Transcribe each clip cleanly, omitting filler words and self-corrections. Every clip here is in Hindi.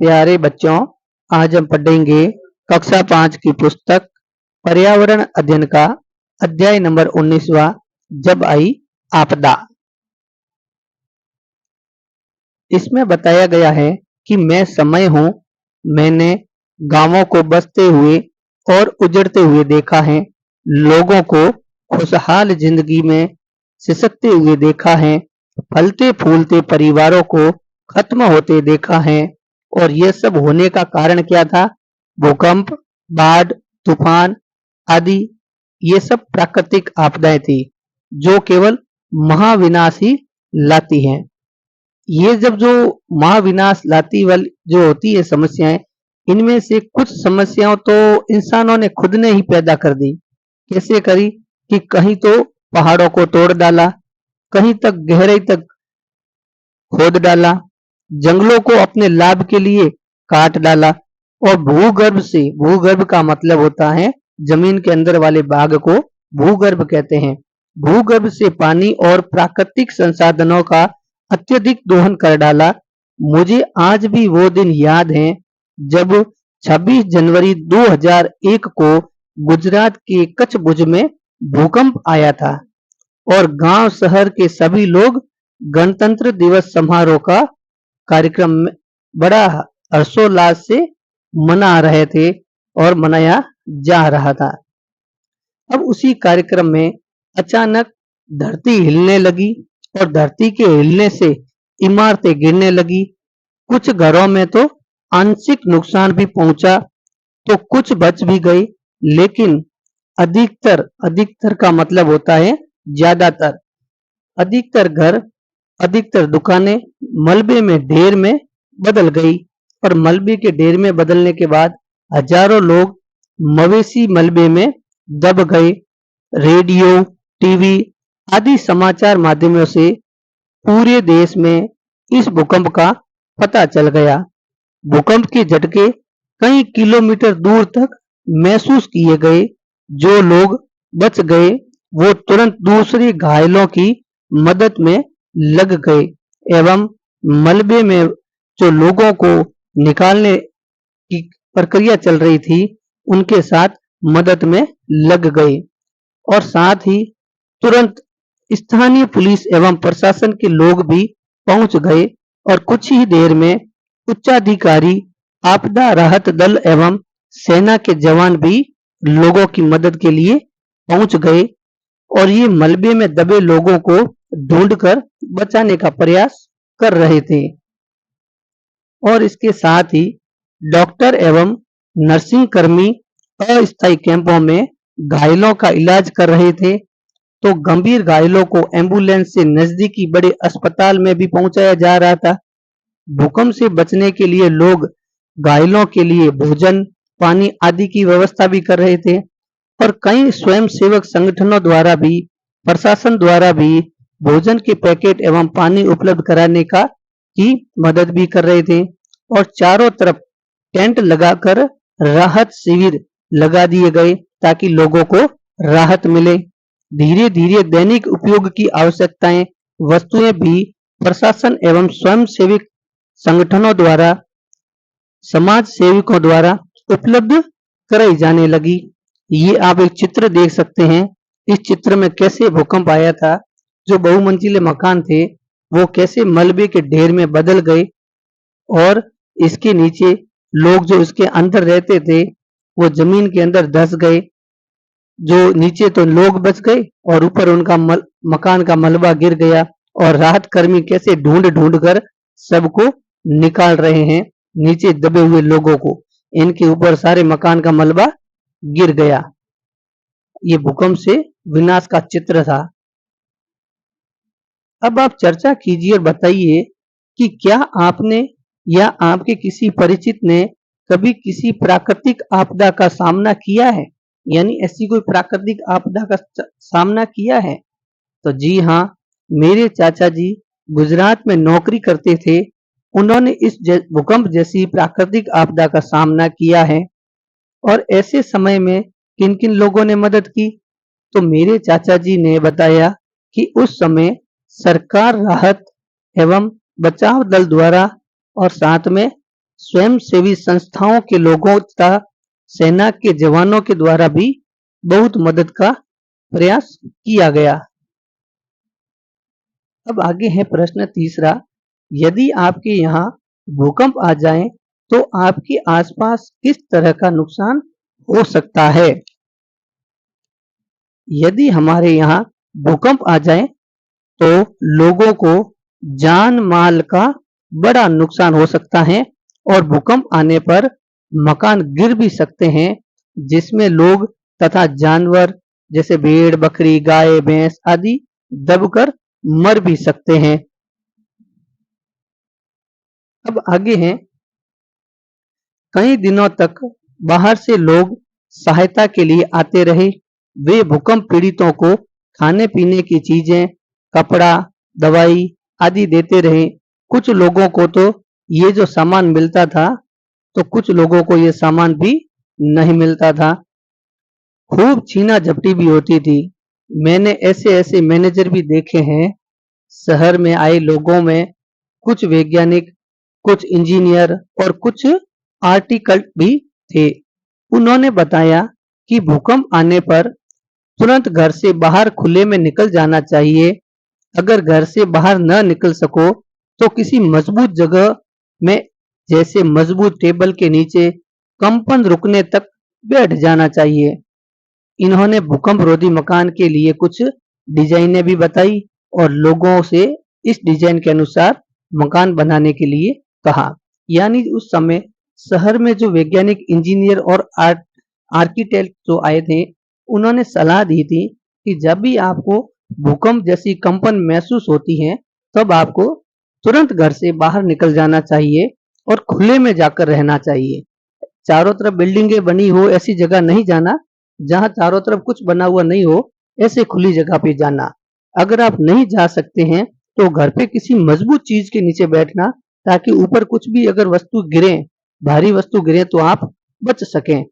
प्यारे बच्चों, आज हम पढ़ेंगे कक्षा 5 की पुस्तक पर्यावरण अध्ययन का अध्याय नंबर 19वां, जब आई आपदा। इसमें बताया गया है कि मैं समय हूँ। मैंने गांवों को बसते हुए और उजड़ते हुए देखा है, लोगों को खुशहाल जिंदगी में सिसकते हुए देखा है, फलते फूलते परिवारों को खत्म होते देखा है। और यह सब होने का कारण क्या था? भूकंप, बाढ़, तूफान आदि ये सब प्राकृतिक आपदाएं थी जो केवल महाविनाश ही लाती हैं। ये जब जो महाविनाश लाती वाली जो होती है समस्याएं, इनमें से कुछ समस्याओं तो इंसानों ने खुद ने ही पैदा कर दी। कैसे करी कि कहीं तो पहाड़ों को तोड़ डाला, कहीं तक गहराई तक खोद डाला, जंगलों को अपने लाभ के लिए काट डाला और भूगर्भ का मतलब होता है जमीन के अंदर वाले भाग को भूगर्भ कहते हैं। भूगर्भ से पानी और प्राकृतिक संसाधनों का अत्यधिक दोहन कर डाला। मुझे आज भी वो दिन याद है जब 26 जनवरी 2001 को गुजरात के कच्छ भुज में भूकंप आया था और गांव शहर के सभी लोग गणतंत्र दिवस समारोह का कार्यक्रम में बड़ा हर्षोल्लास से मना रहे थे और मनाया जा रहा था। अब उसी कार्यक्रम में अचानक धरती हिलने लगी और धरती के हिलने से इमारतें गिरने लगी। कुछ घरों में तो आंशिक नुकसान भी पहुंचा तो कुछ बच भी गए, लेकिन अधिकतर का मतलब होता है ज्यादातर। अधिकतर घर, अधिकतर दुकानें मलबे में ढेर में बदल गई और मलबे के ढेर में बदलने के बाद हजारों लोग मवेशी मलबे में दब गए। रेडियो, टीवी आदि समाचार माध्यमों से पूरे देश में इस भूकंप का पता चल गया। भूकंप के झटके कई किलोमीटर दूर तक महसूस किए गए। जो लोग बच गए वो तुरंत दूसरे घायलों की मदद में लग गए एवं मलबे में जो लोगों को निकालने की प्रक्रिया चल रही थी उनके साथ मदद में लग गए और साथ ही तुरंत स्थानीय पुलिस एवं प्रशासन के लोग भी पहुंच गए और कुछ ही देर में उच्चाधिकारी, आपदा राहत दल एवं सेना के जवान भी लोगों की मदद के लिए पहुंच गए और ये मलबे में दबे लोगों को ढूंढकर बचाने का प्रयास कर रहे थे। और इसके साथ ही डॉक्टर एवं नर्सिंग कर्मी अस्थायी कैंपों में घायलों का इलाज कर रहे थे तो गंभीर घायलों को एम्बुलेंस से नजदीकी बड़े अस्पताल में भी पहुंचाया जा रहा था। भूकंप से बचने के लिए लोग घायलों के लिए भोजन, पानी आदि की व्यवस्था भी कर रहे थे और कई स्वयंसेवक संगठनों द्वारा भी, प्रशासन द्वारा भी भोजन के पैकेट एवं पानी उपलब्ध कराने की मदद भी कर रहे थे और चारों तरफ टेंट लगाकर राहत शिविर लगा दिए गए ताकि लोगों को राहत मिले। धीरे धीरे दैनिक उपयोग की आवश्यकताएं वस्तुएं भी प्रशासन एवं स्वयंसेवी संगठनों द्वारा, समाज सेवकों द्वारा उपलब्ध कराई जाने लगी। ये आप एक चित्र देख सकते हैं। इस चित्र में कैसे भूकंप आया था, जो बहुमंजिले मकान थे वो कैसे मलबे के ढेर में बदल गए और इसके नीचे लोग जो इसके अंदर रहते थे वो जमीन के अंदर धंस गए। जो नीचे तो लोग बच गए और ऊपर उनका मकान का मलबा गिर गया और राहत कर्मी कैसे ढूंढ ढूंढ कर सबको निकाल रहे हैं नीचे दबे हुए लोगों को। इनके ऊपर सारे मकान का मलबा गिर गया। ये भूकंप से विनाश का चित्र था। अब आप चर्चा कीजिए और बताइए कि क्या आपने या आपके किसी परिचित ने कभी किसी प्राकृतिक आपदा का सामना किया है, यानी ऐसी कोई प्राकृतिक आपदा का सामना किया है? तो जी हाँ, मेरे चाचा जी गुजरात में नौकरी करते थे। उन्होंने इस भूकंप जैसी प्राकृतिक आपदा का सामना किया है और ऐसे समय में किन किन लोगों ने मदद की? तो मेरे चाचा जी ने बताया कि उस समय सरकार राहत एवं बचाव दल द्वारा और साथ में स्वयंसेवी संस्थाओं के लोगों तथा सेना के जवानों के द्वारा भी बहुत मदद का प्रयास किया गया। अब आगे है प्रश्न तीसरा, यदि आपके यहाँ भूकंप आ जाए तो आपके आसपास किस तरह का नुकसान हो सकता है? यदि हमारे यहाँ भूकंप आ जाए तो लोगों को जान माल का बड़ा नुकसान हो सकता है और भूकंप आने पर मकान गिर भी सकते हैं, जिसमें लोग तथा जानवर जैसे भेड़, बकरी, गाय, भैंस आदि दबकर मर भी सकते हैं। अब आगे हैं, कई दिनों तक बाहर से लोग सहायता के लिए आते रहे। वे भूकंप पीड़ितों को खाने पीने की चीजें, कपड़ा, दवाई आदि देते रहे। कुछ लोगों को तो ये जो सामान मिलता था तो कुछ लोगों को ये सामान भी नहीं मिलता था। खूब छीना झपटी भी होती थी। मैंने ऐसे ऐसे मैनेजर भी देखे हैं। शहर में आए लोगों में कुछ वैज्ञानिक, कुछ इंजीनियर और कुछ आर्टिकल भी थे। उन्होंने बताया कि भूकंप आने पर तुरंत घर से बाहर खुले में निकल जाना चाहिए। अगर घर से बाहर न निकल सको तो किसी मजबूत जगह में जैसे मजबूत टेबल के नीचे कंपन रुकने तक बैठ जाना चाहिए। इन्होंने भूकंप रोधी मकान के लिए कुछ डिजाइनें भी बताई और लोगों से इस डिजाइन के अनुसार मकान बनाने के लिए कहा। यानी उस समय शहर में जो वैज्ञानिक, इंजीनियर और आर्किटेक्ट जो आए थे, उन्होंने सलाह दी थी कि जब भी आपको भूकंप जैसी कंपन महसूस होती है तब आपको तुरंत घर से बाहर निकल जाना चाहिए और खुले में जाकर रहना चाहिए। चारों तरफ बिल्डिंगें बनी हो ऐसी जगह नहीं जाना, जहां चारों तरफ कुछ बना हुआ नहीं हो, ऐसे खुली जगह पे जाना। अगर आप नहीं जा सकते हैं तो घर पे किसी मजबूत चीज के नीचे बैठना, ताकि ऊपर कुछ भी अगर वस्तु गिरे, भारी वस्तु गिरे तो आप बच सकें।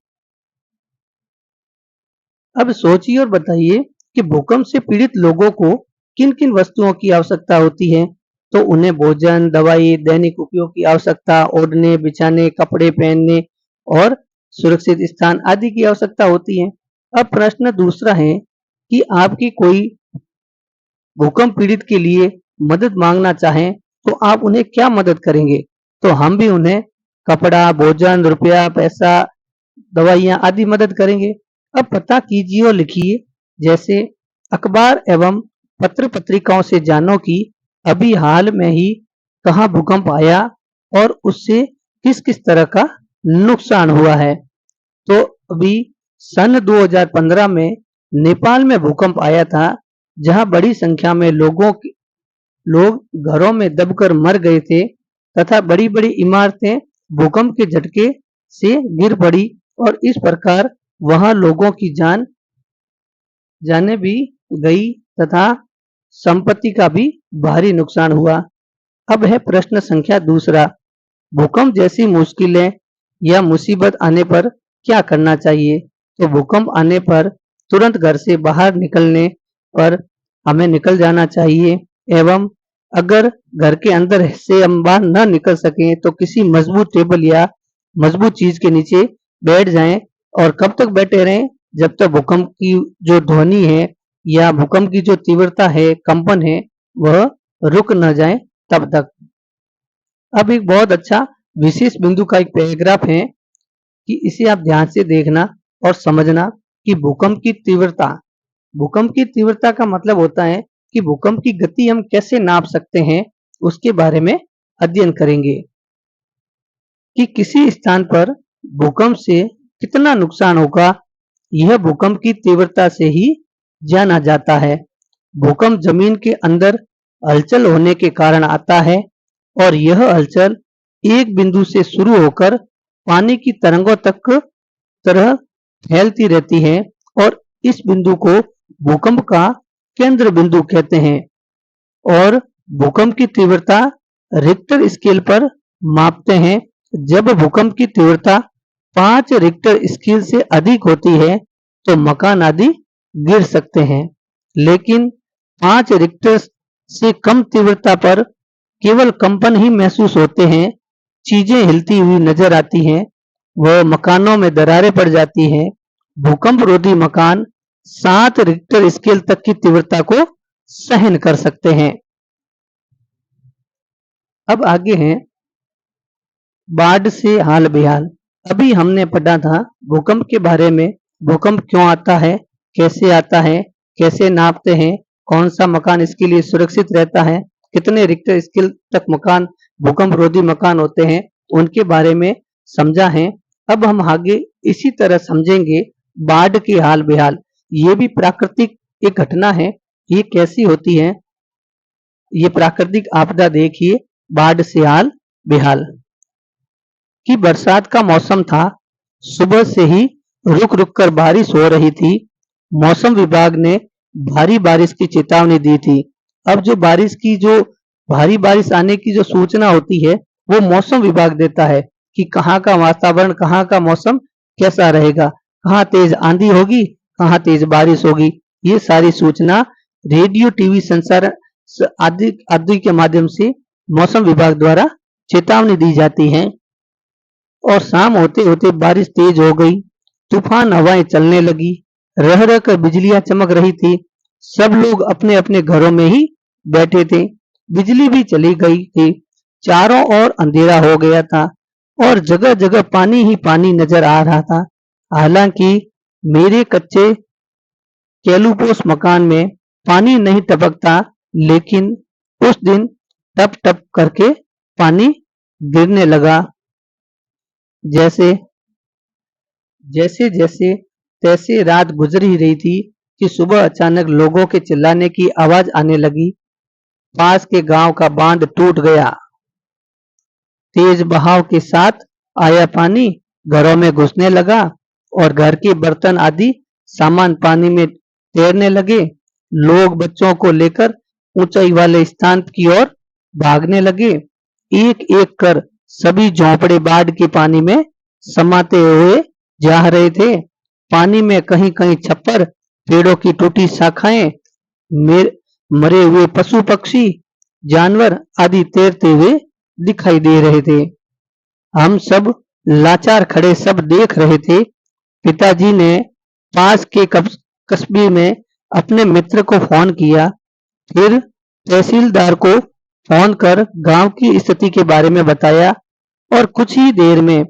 अब सोचिए और बताइए कि भूकंप से पीड़ित लोगों को किन किन वस्तुओं की आवश्यकता होती है। तो उन्हें भोजन, दवाई, दैनिक उपयोग की आवश्यकता, ओढ़ने बिछाने, कपड़े पहनने और सुरक्षित स्थान आदि की आवश्यकता होती है। अब प्रश्न दूसरा है कि आपकी कोई भूकंप पीड़ित के लिए मदद मांगना चाहें तो आप उन्हें क्या मदद करेंगे? तो हम भी उन्हें कपड़ा, भोजन, रुपया, पैसा, दवाइयाँ आदि मदद करेंगे। अब पता कीजिए और लिखिए, जैसे अखबार एवं पत्र पत्रिकाओं से जानो कि अभी हाल में ही कहाँ भूकंप आया और उससे किस किस तरह का नुकसान हुआ है। तो अभी सन 2015 में नेपाल में भूकंप आया था, जहां बड़ी संख्या में लोग घरों में दबकर मर गए थे तथा बड़ी बड़ी इमारतें भूकंप के झटके से गिर पड़ी और इस प्रकार वहां लोगों की जाने भी गई तथा संपत्ति का भी भारी नुकसान हुआ। अब है प्रश्न संख्या दूसरा, भूकंप जैसी मुश्किलें या मुसीबत आने पर क्या करना चाहिए? तो भूकंप आने पर तुरंत घर से बाहर निकलने पर हमें निकल जाना चाहिए एवं अगर घर के अंदर से हम बाहर न निकल सकें तो किसी मजबूत टेबल या मजबूत चीज के नीचे बैठ जाएं और कब तक बैठे रहें, जब तक भूकंप की जो ध्वनि है या भूकंप की जो तीव्रता है, कंपन है, वह रुक न जाए तब तक। अब एक बहुत अच्छा विशेष बिंदु का एक पैराग्राफ है कि इसे आप ध्यान से देखना और समझना कि भूकंप की तीव्रता का मतलब होता है कि भूकंप की गति हम कैसे नाप सकते हैं, उसके बारे में अध्ययन करेंगे कि किसी स्थान पर भूकंप से कितना नुकसान होगा। यह भूकंप की तीव्रता से ही जाना जाता है। भूकंप जमीन के अंदर हलचल होने के कारण आता है और यह हलचल एक बिंदु से शुरू होकर पानी की तरंगों तक तरह फैलती रहती है और इस बिंदु को भूकंप का केंद्र बिंदु कहते हैं। और भूकंप की तीव्रता रिक्टर स्केल पर मापते हैं। जब भूकंप की तीव्रता 5 रिक्टर स्केल से अधिक होती है तो मकान आदि गिर सकते हैं, लेकिन 5 रिक्टर से कम तीव्रता पर केवल कंपन ही महसूस होते हैं। चीजें हिलती हुई नजर आती हैं, वह मकानों में दरारें पड़ जाती हैं। भूकंप रोधी मकान 7 रिक्टर स्केल तक की तीव्रता को सहन कर सकते हैं। अब आगे हैं बाढ़ से हाल बेहाल। अभी हमने पढ़ा था भूकंप के बारे में, भूकंप क्यों आता है, कैसे नापते हैं, कौन सा मकान इसके लिए सुरक्षित रहता है, कितने रिक्टर स्केल तक मकान भूकंप रोधी मकान होते हैं, उनके बारे में समझा है। अब हम आगे इसी तरह समझेंगे बाढ़ की हाल बेहाल। ये भी प्राकृतिक एक घटना है। ये कैसी होती है, ये प्राकृतिक आपदा देखिए, बाढ़ से हाल बेहाल। कि बरसात का मौसम था, सुबह से ही रुक रुक कर बारिश हो रही थी। मौसम विभाग ने भारी बारिश की चेतावनी दी थी। अब जो भारी बारिश आने की जो सूचना होती है, वो मौसम विभाग देता है कि कहाँ का वातावरण, कहाँ का मौसम कैसा रहेगा, कहाँ तेज आंधी होगी, कहाँ तेज बारिश होगी। ये सारी सूचना रेडियो, टीवी, संचार आदि के माध्यम से मौसम विभाग द्वारा चेतावनी दी जाती है। और शाम होते होते बारिश तेज हो गई, तूफान हवाएं चलने लगी, रह रह कर बिजलियां चमक रही थी। सब लोग अपने अपने घरों में ही बैठे थे। बिजली भी चली गई थी। चारों ओर अंधेरा हो गया था और जगह जगह पानी ही पानी नजर आ रहा था। हालांकि मेरे कच्चे केलूपोस मकान में पानी नहीं टपकता, लेकिन उस दिन टप टप करके पानी गिरने लगा। जैसे जैसे जैसे तैसे रात गुजर ही रही थी कि सुबह अचानक लोगों के चिल्लाने की आवाज आने लगी। पास के गांव का बांध टूट गया। तेज बहाव के साथ आया पानी घरों में घुसने लगा और घर के बर्तन आदि सामान पानी में तैरने लगे। लोग बच्चों को लेकर ऊंचाई वाले स्थान की ओर भागने लगे। एक एक कर सभी झोंपड़े बाढ़ के पानी में समाते हुए जा रहे थे। पानी में कहीं कहीं छप्पर, पेड़ों की टूटी शाखाएं, मरे हुए पशु पक्षी, जानवर आदि तैरते हुए दिखाई दे रहे थे। हम सब लाचार खड़े सब देख रहे थे। पिताजी ने पास के कस्बे में अपने मित्र को फोन किया, फिर तहसीलदार को फोन कर गांव की स्थिति के बारे में बताया और कुछ ही देर में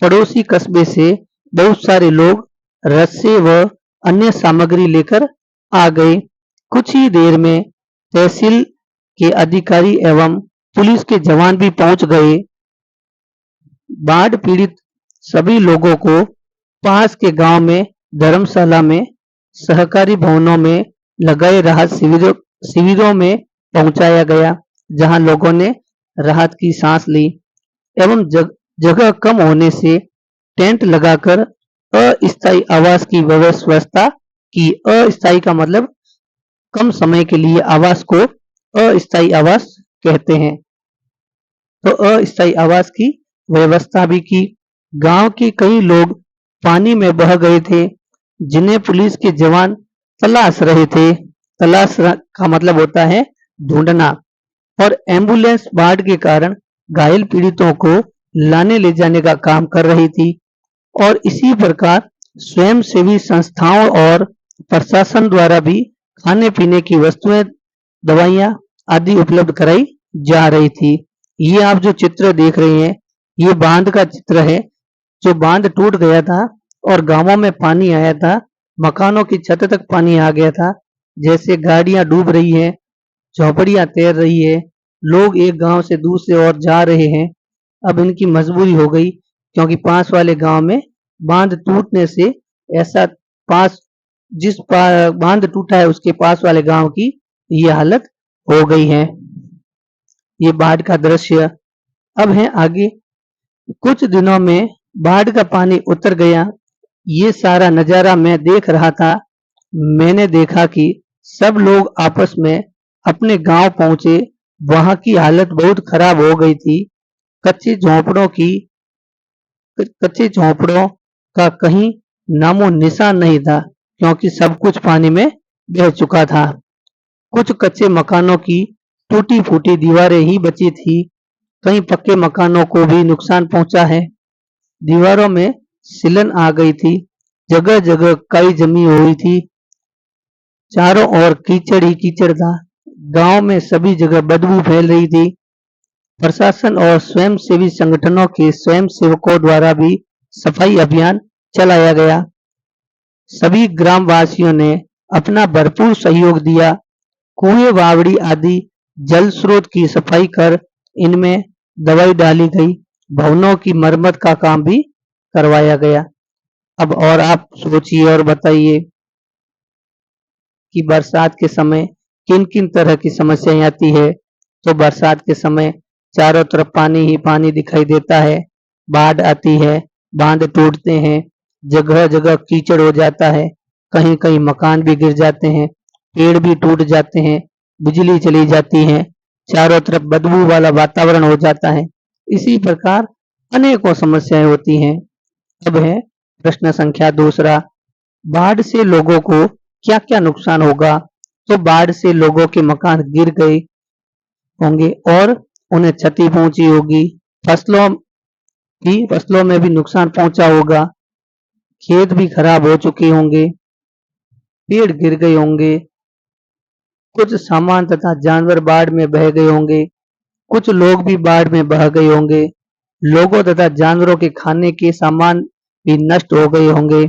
पड़ोसी कस्बे से बहुत सारे लोग रस्से व अन्य सामग्री लेकर आ गए। कुछ ही देर में तहसील के अधिकारी एवं पुलिस के जवान भी पहुंच गए। बाढ़ पीड़ित सभी लोगों को पास के गांव में धर्मशाला में, सहकारी भवनों में लगाए राहत शिविरों में पहुंचाया गया, जहां लोगों ने राहत की सांस ली एवं जगह कम होने से टेंट लगाकर अस्थायी आवास की व्यवस्था की। अस्थायी का मतलब कम समय के लिए आवास को अस्थायी आवास कहते हैं। तो अस्थायी आवास की व्यवस्था भी की। गांव के कई लोग पानी में बह गए थे, जिन्हें पुलिस के जवान तलाश रहे थे। तलाश का मतलब होता है ढूंढना। और एम्बुलेंस बाढ़ के कारण घायल पीड़ितों को लाने ले जाने का काम कर रही थी। और इसी प्रकार स्वयंसेवी संस्थाओं और प्रशासन द्वारा भी खाने पीने की वस्तुएं, दवाइयां आदि उपलब्ध कराई जा रही थी। ये आप जो चित्र देख रहे हैं, ये बांध का चित्र है। जो बांध टूट गया था और गांवों में पानी आया था, मकानों की छत तक पानी आ गया था। जैसे गाड़ियां डूब रही हैं, झोपड़ियां तैर रही है, लोग एक गांव से दूसरे ओर जा रहे हैं। अब इनकी मजबूरी हो गई, क्योंकि पास वाले गांव में बांध टूटने से ऐसा बांध टूटा है उसके पास वाले गांव की ये हालत हो गई है। ये बाढ़ का दृश्य। अब है आगे। कुछ दिनों में बाढ़ का पानी उतर गया। ये सारा नजारा मैं देख रहा था। मैंने देखा कि सब लोग आपस में अपने गांव पहुंचे। वहां की हालत बहुत खराब हो गई थी। कच्चे झोंपड़ों का कहीं नामो निशान नहीं था, क्योंकि सब कुछ पानी में बह चुका था। कुछ कच्चे मकानों की टूटी फूटी दीवारें ही बची थी कई पक्के मकानों को भी नुकसान पहुंचा है। दीवारों में सिलन आ गई थी, जगह जगह काई जमी हुई थी, चारों ओर कीचड़ ही कीचड़ था। गांव में सभी जगह बदबू फैल रही थी। प्रशासन और स्वयंसेवी संगठनों के स्वयंसेवकों द्वारा भी सफाई अभियान चलाया गया। सभी ग्रामवासियों ने अपना भरपूर सहयोग दिया। कुएं, बावड़ी आदि जल स्रोत की सफाई कर इनमें दवाई डाली गई। भवनों की मरम्मत का काम भी करवाया गया। अब और आप सोचिए और बताइए कि बरसात के समय किन किन तरह की समस्याएं आती है। तो बरसात के समय चारों तरफ पानी ही पानी दिखाई देता है, बाढ़ आती है, बांध टूटते हैं, जगह जगह कीचड़ हो जाता है, कहीं कहीं मकान भी गिर जाते हैं, पेड़ भी टूट जाते हैं, बिजली चली जाती है, चारों तरफ बदबू वाला वातावरण हो जाता है। इसी प्रकार अनेकों समस्याएं होती हैं। अब है प्रश्न संख्या दूसरा, बाढ़ से लोगों को क्या क्या नुकसान होगा। तो बाढ़ से लोगों के मकान गिर गए होंगे और उन्हें क्षति पहुंची होगी। फसलों में भी नुकसान पहुंचा होगा, खेत भी खराब हो चुके होंगे, पेड़ गिर गए होंगे, कुछ सामान तथा जानवर बाढ़ में बह गए होंगे, कुछ लोग भी बाढ़ में बह गए होंगे, लोगों तथा जानवरों के खाने के सामान भी नष्ट हो गए होंगे।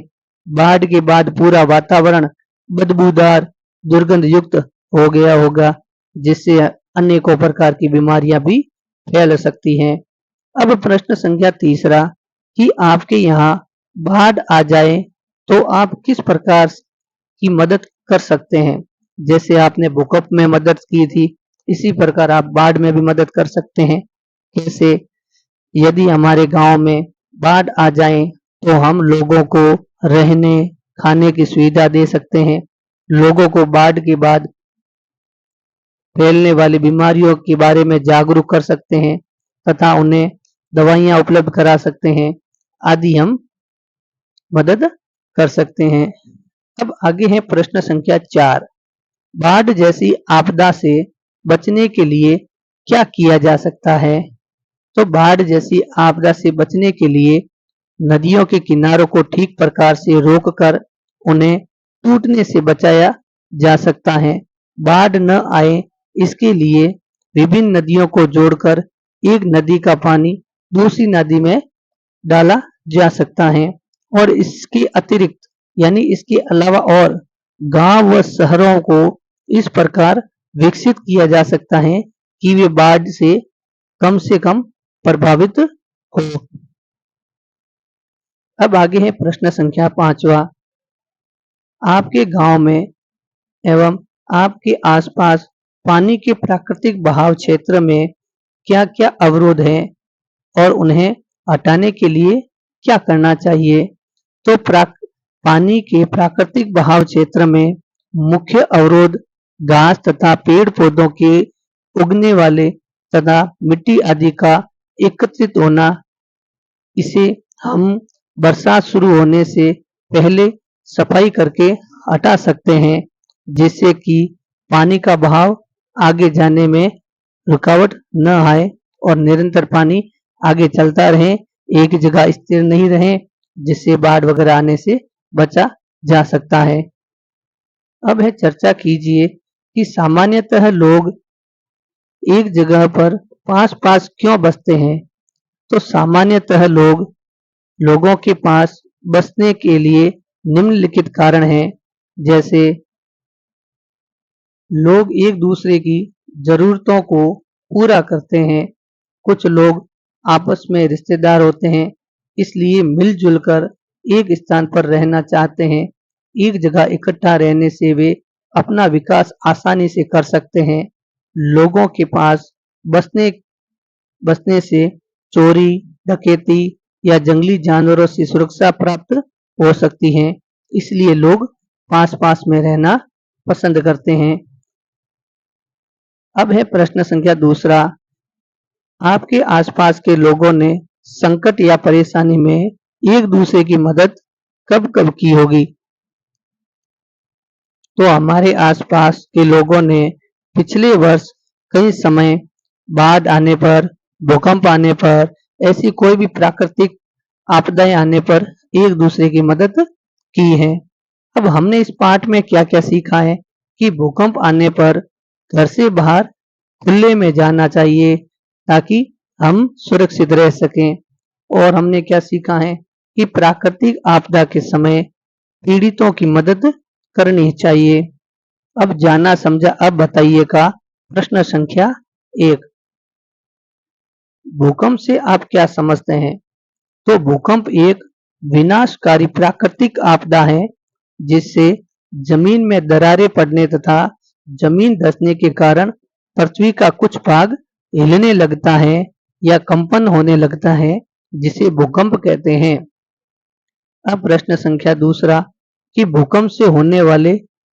बाढ़ के बाद पूरा वातावरण बदबूदार, दुर्गंध युक्त हो गया होगा, जिससे अनेकों प्रकार की बीमारियां भी फैल सकती हैं। अब प्रश्न संख्या तीसरा, कि आपके यहाँ बाढ़ आ जाए तो आप किस प्रकार की मदद कर सकते हैं। जैसे आपने भूकंप में मदद की थी, इसी प्रकार आप बाढ़ में भी मदद कर सकते हैं। जैसे यदि हमारे गांव में बाढ़ आ जाए तो हम लोगों को रहने खाने की सुविधा दे सकते हैं, लोगों को बाढ़ के बाद फैलने वाली बीमारियों के बारे में जागरूक कर सकते हैं तथा उन्हें दवाइयां उपलब्ध करा सकते हैं आदि हम मदद कर सकते हैं। अब आगे है प्रश्न संख्या 4, बाढ़ जैसी आपदा से बचने के लिए क्या किया जा सकता है। तो बाढ़ जैसी आपदा से बचने के लिए नदियों के किनारों को ठीक प्रकार से रोककर उन्हें टूटने से बचाया जा सकता है। बाढ़ न आए इसके लिए विभिन्न नदियों को जोड़कर एक नदी का पानी दूसरी नदी में डाला जा सकता है और इसके अतिरिक्त यानी इसके अलावा और गांव व शहरों को इस प्रकार विकसित किया जा सकता है कि वे बाढ़ से कम प्रभावित हो। अब आगे है प्रश्न संख्या 5वां, आपके गांव में एवं आपके आसपास पानी के प्राकृतिक बहाव क्षेत्र में क्या क्या अवरोध हैं और उन्हें हटाने के लिए क्या करना चाहिए। तो पानी के प्राकृतिक बहाव क्षेत्र में मुख्य अवरोध घास तथा पेड़ पौधों के उगने वाले तथा मिट्टी आदि का एकत्रित होना। इसे हम बरसात शुरू होने से पहले सफाई करके हटा सकते हैं, जिससे कि पानी का बहाव आगे जाने में रुकावट न आए और निरंतर पानी आगे चलता रहे, एक जगह स्थिर नहीं रहे, जिससे बाढ़ वगैरह आने से बचा जा सकता है। अब है चर्चा कीजिए कि सामान्यतः लोग एक जगह पर पास पास क्यों बसते हैं। तो सामान्यतः लोगों के पास बसने के लिए निम्नलिखित कारण हैं। जैसे लोग एक दूसरे की जरूरतों को पूरा करते हैं, कुछ लोग आपस में रिश्तेदार होते हैं, इसलिए मिलजुल कर एक स्थान पर रहना चाहते हैं। एक जगह इकट्ठा रहने से वे अपना विकास आसानी से कर सकते हैं। लोगों के पास बसने से चोरी, डकैती या जंगली जानवरों से सुरक्षा प्राप्त हो सकती है, इसलिए लोग पास पास में रहना पसंद करते हैं। अब है प्रश्न संख्या 2, आपके आसपास के लोगों ने संकट या परेशानी में एक दूसरे की मदद कब कब की होगी। तो हमारे आसपास के लोगों ने पिछले वर्ष कई समय बाढ़ आने पर भूकंप आने पर, ऐसी कोई भी प्राकृतिक आपदाएं आने पर एक दूसरे की मदद की है। अब हमने इस पाठ में क्या-क्या सीखा है कि भूकंप आने पर घर से बाहर खुले में जाना चाहिए ताकि हम सुरक्षित रह सकें। और हमने क्या सीखा है कि प्राकृतिक आपदा के समय पीड़ितों की मदद करनी चाहिए। अब जाना समझा अब बताइएगा प्रश्न संख्या 1। भूकंप से आप क्या समझते हैं? तो भूकंप एक विनाशकारी प्राकृतिक आपदा है जिससे जमीन में दरारें पड़ने तथा जमीन धंसने के कारण पृथ्वी का कुछ भाग हिलने लगता है या कंपन होने लगता है, जिसे भूकंप कहते हैं। अब प्रश्न संख्या 2 कि भूकंप से होने वाले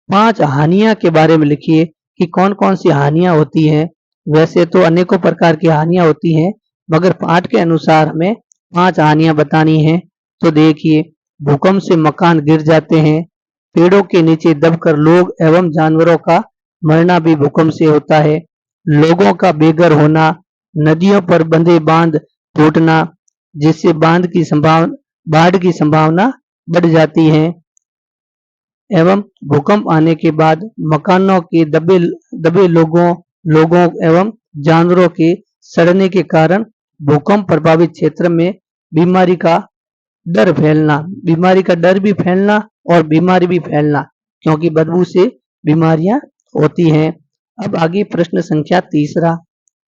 5 हानियां के बारे में लिखिए कि कौन कौन सी हानियां होती हैं। वैसे तो अनेकों प्रकार की हानियां होती हैं, मगर पाठ के अनुसार हमें 5 हानियां बतानी है। तो देखिए, भूकंप से मकान गिर जाते हैं, पेड़ों के नीचे दबकर लोग एवं जानवरों का मरना भी भूकंप से होता है, लोगों का बेघर होना, नदियों पर बंधे बांध टूटना जिससे बाढ़ की संभावना बढ़ जाती है, एवं भूकंप आने के बाद मकानों के दबे लोगों एवं जानवरों के सड़ने के कारण भूकंप प्रभावित क्षेत्र में बीमारी का बीमारी का डर भी फैलना और बीमारी भी फैलना, क्योंकि बदबू से बीमारियां होती हैं। अब आगे प्रश्न संख्या 3,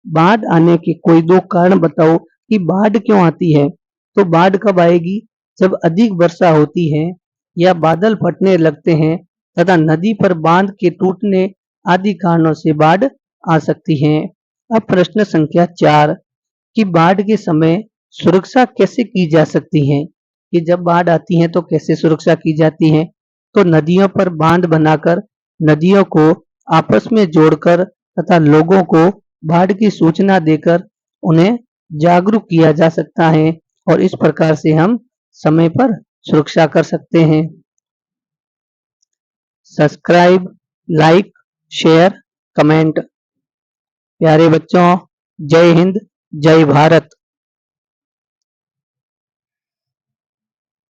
बाढ़ आने के कोई 2 कारण बताओ कि बाढ़ क्यों आती है। तो बाढ़ कब आएगी? जब अधिक वर्षा होती है या बादल फटने लगते हैं तथा नदी पर बांध के टूटने आदि कारणों से बाढ़ आ सकती है। अब प्रश्न संख्या 4 कि बाढ़ के समय सुरक्षा कैसे की जा सकती है, कि जब बाढ़ आती है तो कैसे सुरक्षा की जाती है। तो नदियों पर बांध बनाकर नदियों को आपस में जोड़कर तथा लोगों को बाढ़ की सूचना देकर उन्हें जागरूक किया जा सकता है और इस प्रकार से हम समय पर सुरक्षा कर सकते हैं। Subscribe, like, share, comment. प्यारे बच्चों, जय हिंद, जय भारत।